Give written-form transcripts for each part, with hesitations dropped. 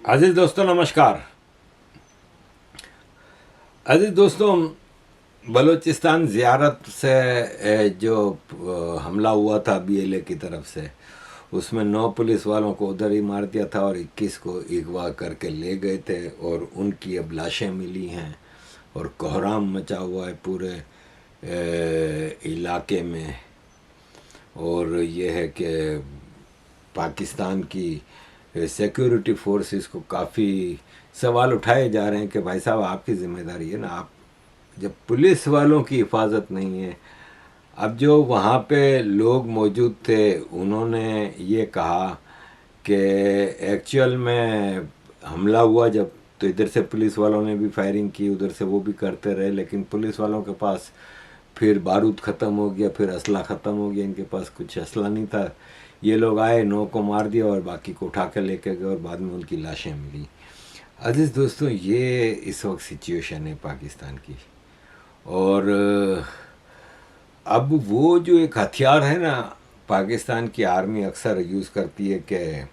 अजीज दोस्तों नमस्कार। अजीज दोस्तों, बलूचिस्तान ज़ियारत से जो हमला हुआ था बीएलए की तरफ से, उसमें 9 पुलिस वालों को उधर ही मार दिया था और 21 को अगवा करके ले गए थे और उनकी अब लाशें मिली हैं और कोहराम मचा हुआ है पूरे इलाके में। और ये है कि पाकिस्तान की सिक्योरिटी फोर्सेस को काफ़ी सवाल उठाए जा रहे हैं कि भाई साहब आपकी ज़िम्मेदारी है ना, आप जब पुलिस वालों की हिफाजत नहीं है। अब जो वहाँ पे लोग मौजूद थे उन्होंने ये कहा कि एक्चुअल में हमला हुआ जब, तो इधर से पुलिस वालों ने भी फायरिंग की, उधर से वो भी करते रहे, लेकिन पुलिस वालों के पास फिर बारूद ख़त्म हो गया, फिर असला ख़त्म हो गया, इनके पास कुछ असला नहीं था। ये लोग आए, 9 को मार दिया और बाकी को उठा कर लेके गए और बाद में उनकी लाशें मिली। अजीज़ दोस्तों, ये इस वक्त सिचुएशन है पाकिस्तान की। और अब वो जो एक हथियार है ना, पाकिस्तान की आर्मी अक्सर यूज़ करती है कि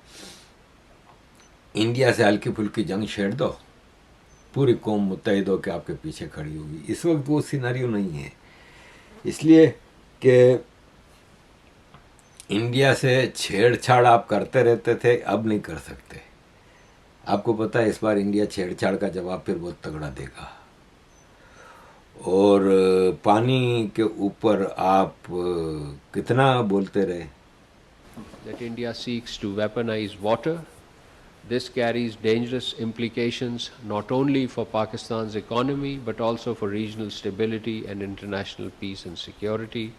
इंडिया से हल्की फुल्की जंग छेड़ दो, पूरी कौम मुत्तहिद हो के आपके पीछे खड़ी होगी। इस वक्त वो सिनेरियो नहीं है, इसलिए कि इंडिया से छेड़छाड़ आप करते रहते थे, अब नहीं कर सकते। आपको पता है इस बार इंडिया छेड़छाड़ का जवाब फिर बहुत तगड़ा देगा। और पानी के ऊपर आप कितना बोलते रहे। That India seeks to weaponize water. This carries dangerous implications not only for Pakistan's economy but also for regional stability and international peace and security.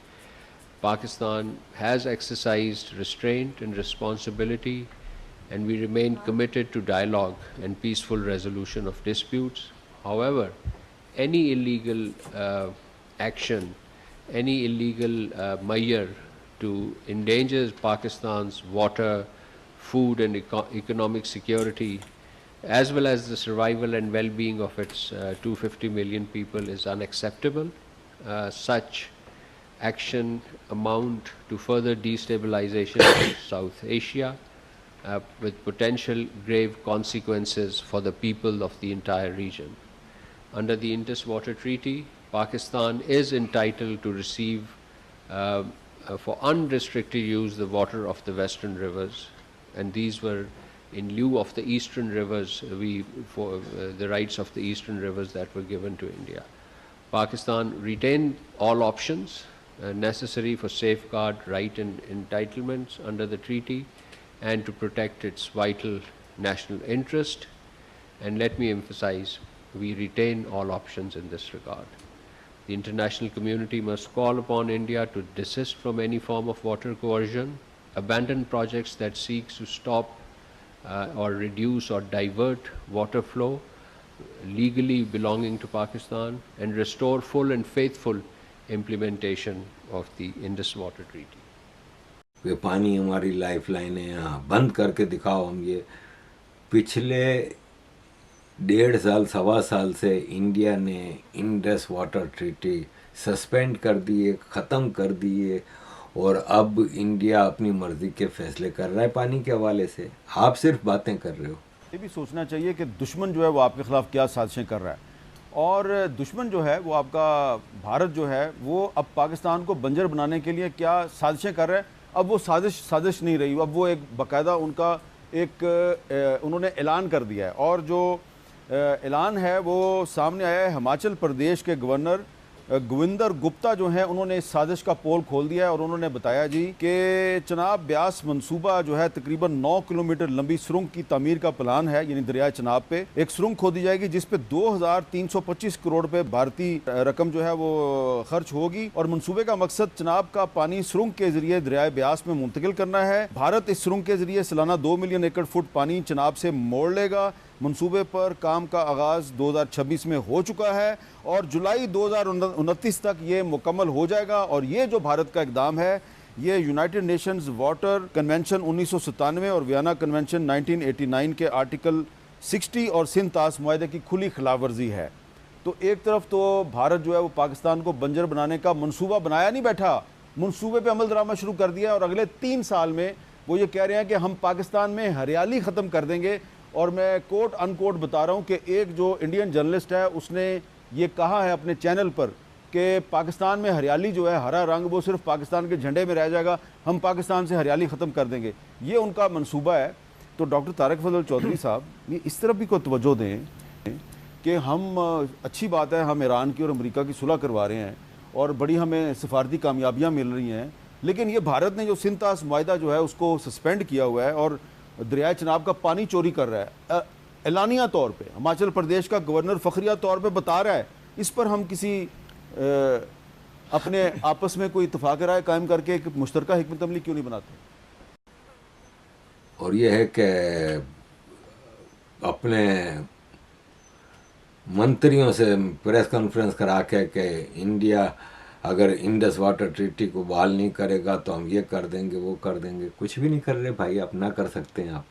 Pakistan has exercised restraint and responsibility, and we remain committed to dialogue and peaceful resolution of disputes. However, any illegal action, any illegal measure to endanger Pakistan's water, food and economic security, as well as the survival and well-being of its 250 million people is unacceptable. Such action amount to further destabilization of South Asia with potential grave consequences for the people of the entire region. Under the Indus Water Treaty, Pakistan is entitled to receive for unrestricted use the water of the western rivers, and these were in lieu of the eastern rivers, for the rights of the eastern rivers that were given to India. Pakistan retained all options necessary for safeguard right and entitlements under the treaty and to protect its vital national interest. And let me emphasize, we retain all options in this regard. The international community must call upon India to desist from any form of water coercion, abandon projects that seek to stop or reduce or divert water flow legally belonging to Pakistan, and restore full and faithful implementation of the Indus Water Treaty. वे पानी हमारी life line है, यहाँ बंद करके दिखाओ। हम ये पिछले 1.5 साल 1.25 साल से इंडिया ने इंडस वाटर ट्रीटी सस्पेंड कर दिए, ख़त्म कर दिए, और अब इंडिया अपनी मर्ज़ी के फैसले कर रहा है पानी के हवाले से। आप सिर्फ बातें कर रहे हो। ये भी सोचना चाहिए कि दुश्मन जो है वो आपके ख़िलाफ़ क्या साजिशें कर रहा है, और दुश्मन जो है वो आपका भारत जो है वो अब पाकिस्तान को बंजर बनाने के लिए क्या साजिशें कर रहा है। अब वो साजिश नहीं रही, अब वो एक बाकायदा उनका एक उन्होंने ऐलान कर दिया है, और जो ऐलान है वो सामने आया है। हिमाचल प्रदेश के गवर्नर गोविंदर गुप्ता जो हैं उन्होंने इस साजिश का पोल खोल दिया है, और उन्होंने बताया जी कि चनाब ब्यास मंसूबा जो है तकरीबन 9 किलोमीटर लंबी सुरंग की तामीर का प्लान है, यानी दरिया चनाब पे एक सुरंग खोदी जाएगी जिस पे 2325 करोड़ रुपए भारतीय रकम जो है वो खर्च होगी, और मंसूबे का मकसद चनाब का पानी सुरंग के जरिए दरिया ब्यास में मुंतकिल करना है। भारत इस सुरंग के जरिए सालाना 2 मिलियन एकड़ फुट पानी चनाब से मोड़ लेगा। मंसूबे पर काम का आगाज़ 2026 में हो चुका है और जुलाई 2029 तक ये मुकम्मल हो जाएगा। और ये जो भारत का इकदाम है ये यूनाइटेड नेशंस वाटर कन्वेंशन 1997 और वियना कन्वेंशन 1989 के आर्टिकल 60 और सिंध तास मुआहदे की खुली खिलाफ वर्जी है। तो एक तरफ तो भारत जो है वो पाकिस्तान को बंजर बनाने का मंसूबा बनाया नहीं बैठा, मंसूबे पे अमल दरामद शुरू कर दिया, और अगले 3 साल में वो ये कह रहे हैं कि हम पाकिस्तान में हरियाली ख़त्म कर देंगे और मैं कोट अनकोट बता रहा हूँ कि एक जो इंडियन जर्नलिस्ट है उसने ये कहा है अपने चैनल पर कि पाकिस्तान में हरियाली जो है, हरा रंग, वो सिर्फ पाकिस्तान के झंडे में रह जाएगा, हम पाकिस्तान से हरियाली ख़त्म कर देंगे, ये उनका मंसूबा है। तो डॉक्टर तारिक फजल चौधरी साहब ये इस तरफ भी को तवज्जो दें कि हम, अच्छी बात है हम ईरान की और अमेरिका की सुलह करवा रहे हैं और बड़ी हमें सफारती कामयाबियाँ मिल रही हैं, लेकिन ये भारत ने जो सिंतास मुआहिदा जो है उसको सस्पेंड किया हुआ है और दरिया चनाब का पानी चोरी कर रहा है, एलानिया तौर पे हिमाचल प्रदेश का गवर्नर फखरिया तौर पे बता रहा है। इस पर हम किसी अपने आपस में कोई इत्तेफाक राय कायम करके एक मुश्तरका हिकमत अमली क्यों नहीं बनाते? और ये है कि अपने मंत्रियों से प्रेस कॉन्फ्रेंस करा के कि इंडिया अगर इंडस वाटर ट्रीटी को बहाल नहीं करेगा तो हम ये कर देंगे वो कर देंगे। कुछ भी नहीं कर रहे भाई, आप ना कर सकते हैं आप,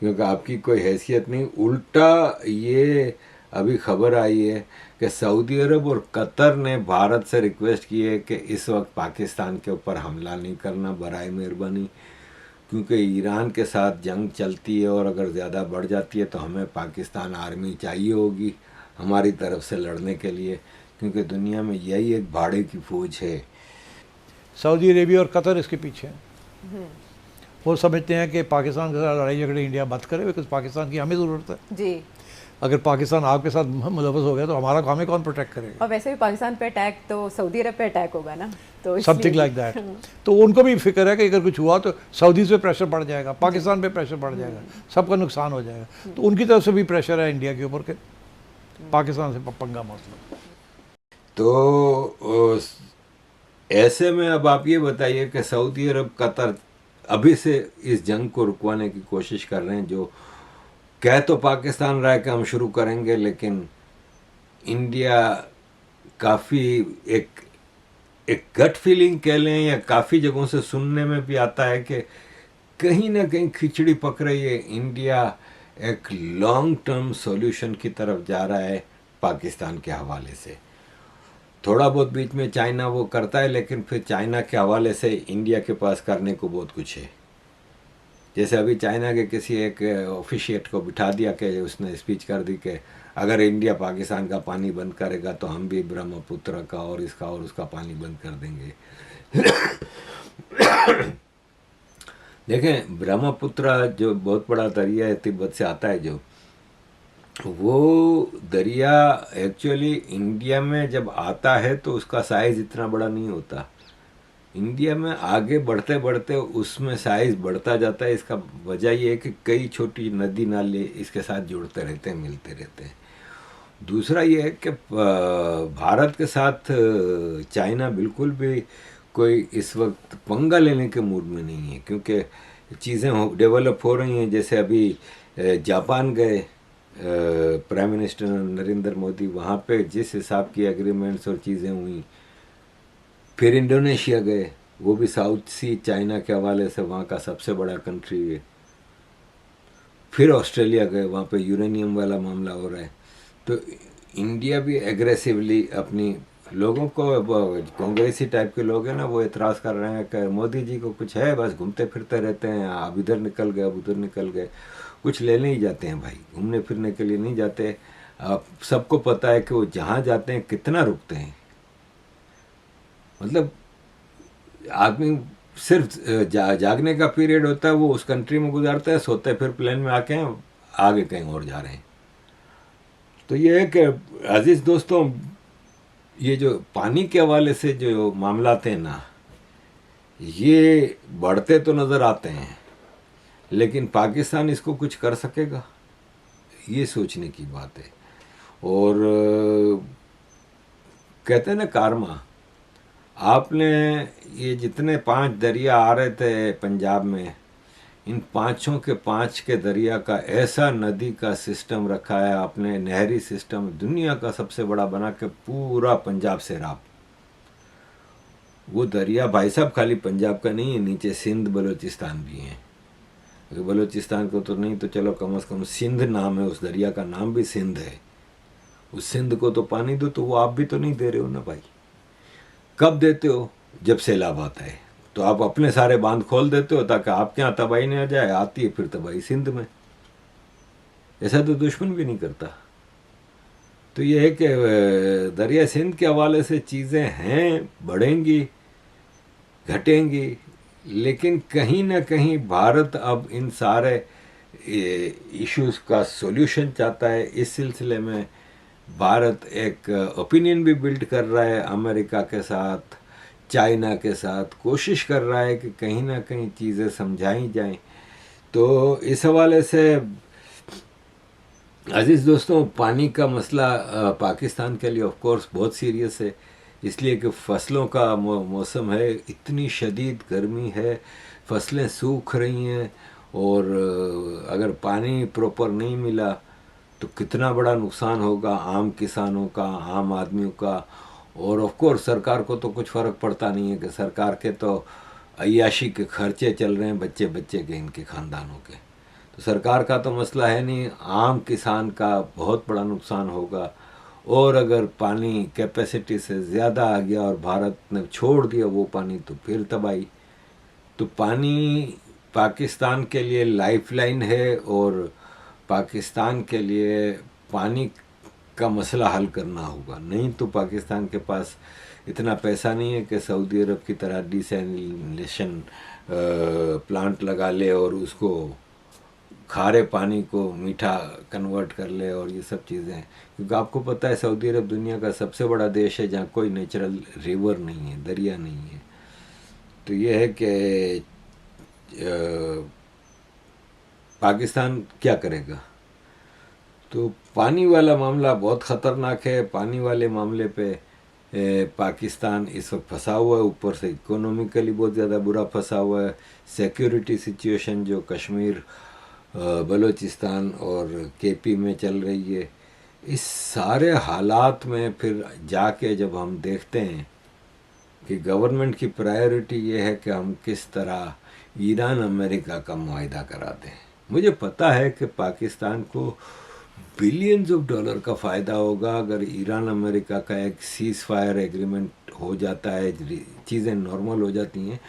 क्योंकि आपकी कोई हैसियत नहीं। उल्टा ये अभी खबर आई है कि सऊदी अरब और कतर ने भारत से रिक्वेस्ट की है कि इस वक्त पाकिस्तान के ऊपर हमला नहीं करना बराए मेहरबानी, क्योंकि ईरान के साथ जंग चलती है और अगर ज़्यादा बढ़ जाती है तो हमें पाकिस्तान आर्मी चाहिए होगी हमारी तरफ से लड़ने के लिए, क्योंकि दुनिया में यही एक भाड़े की फौज है। सऊदी अरेबिया और कतर इसके पीछे हैं। वो समझते हैं कि पाकिस्तान के साथ लड़ाई झगड़े इंडिया मत करे, बिकॉज पाकिस्तान की हमें ज़रूरत है जी। अगर पाकिस्तान आपके साथ मुलवस हो गया तो हमारा हमें कौन प्रोटेक्ट करेगा? और वैसे भी पाकिस्तान पे अटैक तो सऊदी अरब पे अटैक होगा ना, तो समथिंग लाइक दैट। तो उनको भी फिक्र है कि अगर कुछ हुआ तो सऊदीज़ पे प्रेशर बढ़ जाएगा, पाकिस्तान पे प्रेशर बढ़ जाएगा, सबका नुकसान हो जाएगा। तो उनकी तरफ से भी प्रेशर है इंडिया के ऊपर के पाकिस्तान से पंगा मसला। तो ऐसे में अब आप ये बताइए कि सऊदी अरब कतर अभी से इस जंग को रुकवाने की कोशिश कर रहे हैं, जो कह तो पाकिस्तान रहा है कि हम शुरू करेंगे, लेकिन इंडिया काफ़ी एक गट फीलिंग कह लें या काफ़ी जगहों से सुनने में भी आता है कि कहीं ना कहीं खिचड़ी पक रही है। इंडिया एक लॉन्ग टर्म सॉल्यूशन की तरफ जा रहा है पाकिस्तान के हवाले से। थोड़ा बहुत बीच में चाइना वो करता है, लेकिन फिर चाइना के हवाले से इंडिया के पास करने को बहुत कुछ है। जैसे अभी चाइना के किसी एक ऑफिशिएट को बिठा दिया कि उसने स्पीच कर दी कि अगर इंडिया पाकिस्तान का पानी बंद करेगा तो हम भी ब्रह्मपुत्र का और इसका और उसका पानी बंद कर देंगे। देखें, ब्रह्मपुत्र जो बहुत बड़ा दरिया है, तिब्बत से आता है जो, वो दरिया एक्चुअली इंडिया में जब आता है तो उसका साइज़ इतना बड़ा नहीं होता। इंडिया में आगे बढ़ते बढ़ते उसमें साइज़ बढ़ता जाता है। इसका वजह ये है कि कई छोटी नदी नाले इसके साथ जुड़ते रहते हैं, मिलते रहते हैं। दूसरा ये है कि भारत के साथ चाइना बिल्कुल भी कोई इस वक्त पंगा लेने के मूड में नहीं है, क्योंकि चीज़ें डेवलप हो रही हैं। जैसे अभी जापान गए प्राइम मिनिस्टर नरेंद्र मोदी, वहाँ पे जिस हिसाब की एग्रीमेंट्स और चीज़ें हुई। फिर इंडोनेशिया गए, वो भी साउथ सी चाइना के हवाले से वहाँ का सबसे बड़ा कंट्री है। फिर ऑस्ट्रेलिया गए, वहाँ पे यूरेनियम वाला मामला हो रहा है। तो इंडिया भी एग्रेसिवली अपनी लोगों को, कांग्रेसी टाइप के लोग हैं ना, वो एतराज़ कर रहे हैं कि मोदी जी को कुछ है, बस घूमते फिरते रहते हैं, अब इधर निकल गए अब उधर निकल गए, कुछ लेने ही जाते हैं भाई, घूमने फिरने के लिए नहीं जाते। अब सबको पता है कि वो जहाँ जाते हैं कितना रुकते हैं। मतलब आदमी सिर्फ जागने का पीरियड होता है वो उस कंट्री में गुजारता है, सोते फिर प्लेन में आके आगे कहीं और जा रहे हैं। तो ये है कि अजीज़ दोस्तों, ये जो पानी के हवाले से जो मामला थे ना, ये बढ़ते तो नज़र आते हैं, लेकिन पाकिस्तान इसको कुछ कर सकेगा, ये सोचने की बात है। और कहते हैं ना कारमा, आपने ये जितने 5 दरिया आ रहे थे पंजाब में, इन 5 के 5 के दरिया का ऐसा नदी का सिस्टम रखा है आपने, नहरी सिस्टम दुनिया का सबसे बड़ा बना के पूरा पंजाब से राब। वो दरिया भाई साहब खाली पंजाब का नहीं है, नीचे सिंध बलूचिस्तान भी है। बलूचिस्तान को तो नहीं तो चलो कम से कम सिंध नाम है उस दरिया का, नाम भी सिंध है। उस सिंध को तो पानी दो, तो वो आप भी तो नहीं दे रहे हो ना भाई। कब देते हो? जब सैलाब आता है तो आप अपने सारे बांध खोल देते हो ताकि आपके यहाँ तबाही नहीं आ जाए। आती है फिर तबाही सिंध में। ऐसा तो दुश्मन भी नहीं करता। तो ये है कि दरिया सिंध के हवाले से चीज़ें हैं, बढ़ेंगी, घटेंगी, लेकिन कहीं ना कहीं भारत अब इन सारे इश्यूज का सॉल्यूशन चाहता है। इस सिलसिले में भारत एक ओपिनियन भी बिल्ड कर रहा है अमेरिका के साथ, चाइना के साथ, कोशिश कर रहा है कि कहीं ना कहीं चीज़ें समझाई जाएं। तो इस हवाले से अजीज़ दोस्तों, पानी का मसला पाकिस्तान के लिए ऑफ कोर्स बहुत सीरियस है, इसलिए कि फसलों का मौसम है, इतनी शदीद गर्मी है, फसलें सूख रही हैं, और अगर पानी प्रॉपर नहीं मिला तो कितना बड़ा नुकसान होगा आम किसानों का, आम आदमियों का। और ऑफ कोर्स सरकार को तो कुछ फ़र्क पड़ता नहीं है कि सरकार के तो अय्याशी के खर्चे चल रहे हैं बच्चे बच्चे के, इनके ख़ानदानों के। तो सरकार का तो मसला है नहीं, आम किसान का बहुत बड़ा नुकसान होगा। और अगर पानी कैपेसिटी से ज़्यादा आ गया और भारत ने छोड़ दिया वो पानी, तो फिर तबाही। तो पानी पाकिस्तान के लिए लाइफलाइन है, और पाकिस्तान के लिए पानी का मसला हल करना होगा। नहीं तो पाकिस्तान के पास इतना पैसा नहीं है कि सऊदी अरब की तरह डिसैलिनेशन प्लांट लगा ले और उसको खारे पानी को मीठा कन्वर्ट कर ले और ये सब चीज़ें। क्योंकि आपको पता है सऊदी अरब दुनिया का सबसे बड़ा देश है जहाँ कोई नेचुरल रिवर नहीं है, दरिया नहीं है। तो ये है कि पाकिस्तान क्या करेगा। तो पानी वाला मामला बहुत ख़तरनाक है। पानी वाले मामले पे पाकिस्तान इस वक्त फंसा हुआ है, ऊपर से इकोनॉमिकली बहुत ज़्यादा बुरा फंसा हुआ है। सिक्योरिटी सिचुएशन जो कश्मीर, बलूचिस्तान और केपी में चल रही है, इस सारे हालात में फिर जाके जब हम देखते हैं कि गवर्नमेंट की प्रायोरिटी ये है कि हम किस तरह ईरान अमेरिका का मुआहिदा कराते हैं। मुझे पता है कि पाकिस्तान को बिलियंस ऑफ डॉलर का फ़ायदा होगा अगर ईरान अमेरिका का एक सीज़ फायर एग्रीमेंट हो जाता है, चीज़ें नॉर्मल हो जाती हैं।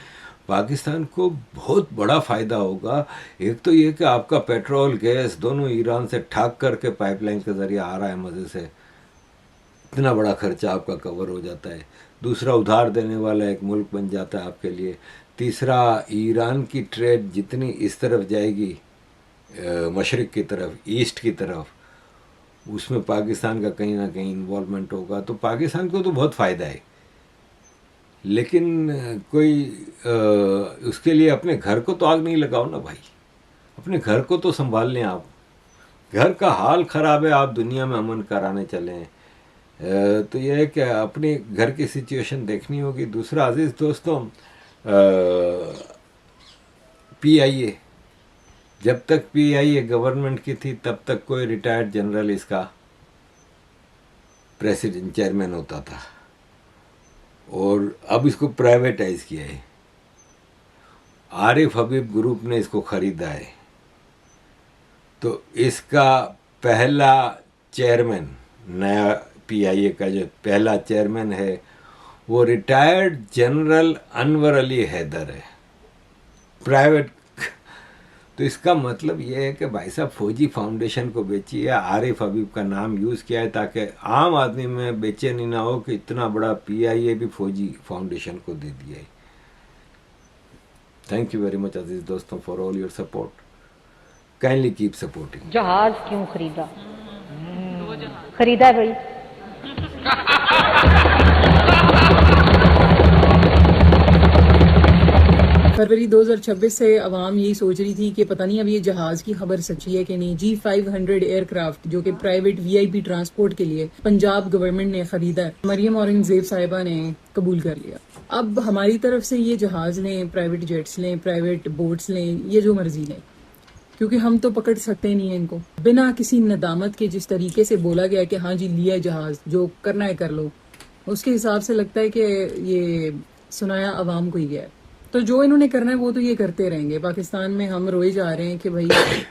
पाकिस्तान को बहुत बड़ा फ़ायदा होगा। एक तो ये कि आपका पेट्रोल गैस दोनों ईरान से ठाक करके पाइपलाइन के ज़रिए आ रहा है मज़े से, इतना बड़ा खर्चा आपका कवर हो जाता है। दूसरा, उधार देने वाला एक मुल्क बन जाता है आपके लिए। तीसरा, ईरान की ट्रेड जितनी इस तरफ जाएगी, मशरिक़ की तरफ, ईस्ट की तरफ, उसमें पाकिस्तान का कहीं ना कहीं इन्वॉल्वमेंट होगा। तो पाकिस्तान को तो बहुत फ़ायदा है, लेकिन कोई उसके लिए अपने घर को तो आग नहीं लगाओ ना भाई। अपने घर को तो संभाल लें आप। घर का हाल ख़राब है, आप दुनिया में अमन कराने चले हैं। तो यह है कि अपने घर की सिचुएशन देखनी होगी। दूसरा, अजीज़ दोस्तों, PIA, जब तक PIA गवर्नमेंट की थी तब तक कोई रिटायर्ड जनरल इसका प्रेसिडेंट, चेयरमैन होता था, और अब इसको प्राइवेटाइज किया है। आरिफ हबीब ग्रुप ने इसको ख़रीदा है। तो इसका पहला चेयरमैन, नया PIA का जो पहला चेयरमैन है, वो रिटायर्ड जनरल अनवर अली हैदर है, प्राइवेट। तो इसका मतलब ये है कि भाई साहब फौजी फाउंडेशन को बेची है, आरिफ हबीब का नाम यूज़ किया है ताकि आम आदमी में बेचैनी ना हो कि इतना बड़ा PIA भी फौजी फाउंडेशन को दे दिया है। थैंक यू वेरी मच अजीज दोस्तों for all your support. Kindly keep supporting. जहाज क्यों खरीदा? खरीदा है भाई। फरवरी 2026 से अवाम यही सोच रही थी कि पता नहीं अब ये जहाज की खबर सच्ची है कि नहीं। G500 एयरक्राफ्ट जो कि प्राइवेट VIP ट्रांसपोर्ट के लिए पंजाब गवर्नमेंट ने खरीदा है, मरियम औरंगजेब साहिबा ने कबूल कर लिया। अब हमारी तरफ से ये जहाज लें, प्राइवेट जेट्स लें, प्राइवेट बोट्स लें, ये जो मर्जी लें, क्योंकि हम तो पकड़ सकते नहीं है इनको। बिना किसी नदामत के जिस तरीके से बोला गया कि हाँ जी लिया जहाज, जो करना है कर लो, उसके हिसाब से लगता है कि ये सुनाया अवाम को ही गया है। तो जो इन्होंने करना है वो तो ये करते रहेंगे। पाकिस्तान में हम रोए जा रहे हैं कि भाई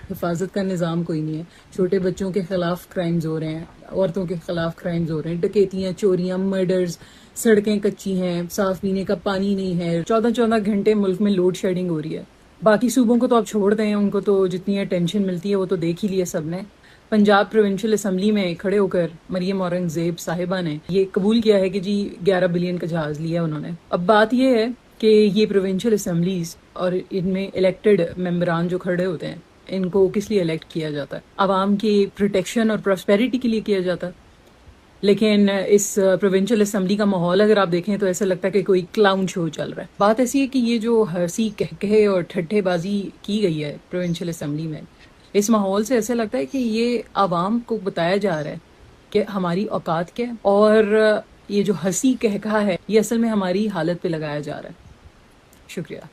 हिफाजत का निज़ाम कोई नहीं है। छोटे बच्चों के खिलाफ क्राइम्स हो रहे हैं, औरतों के खिलाफ क्राइम्स हो रहे हैं, डकैतियाँ, चोरियाँ, मर्डर्स, सड़कें कच्ची हैं, साफ पीने का पानी नहीं है, 14-14 घंटे मुल्क में लोड शेडिंग हो रही है। बाकी सूबों को तो आप छोड़ दें, उनको तो जितनी टेंशन मिलती है वो तो देख ही लिया सबने। पंजाब प्रोविंशियल असेंबली में खड़े होकर मरियम औरंगजेब साहिबा ने ये कबूल किया है कि जी 11 बिलियन का जहाज लिया उन्होंने। अब बात ये है कि ये प्रोविंशियल असेंबलीज और इनमें इलेक्टेड मेंबरान जो खड़े होते हैं, इनको किस लिए इलेक्ट किया जाता है? आवाम की प्रोटेक्शन और प्रॉस्पेरिटी के लिए किया जाता है। लेकिन इस प्रोविंशियल असेंबली का माहौल अगर आप देखें तो ऐसा लगता है कि कोई क्लाउन शो चल रहा है। बात ऐसी है कि ये जो हंसी कहकहे और ठट्ठेबाजी की गई है प्रोविंशियल असेंबली में, इस माहौल से ऐसा लगता है कि ये आवाम को बताया जा रहा है कि हमारी औकात क्या है, और ये जो हंसी कहकहा है ये असल में हमारी हालत पे लगाया जा रहा है। शुक्रिया।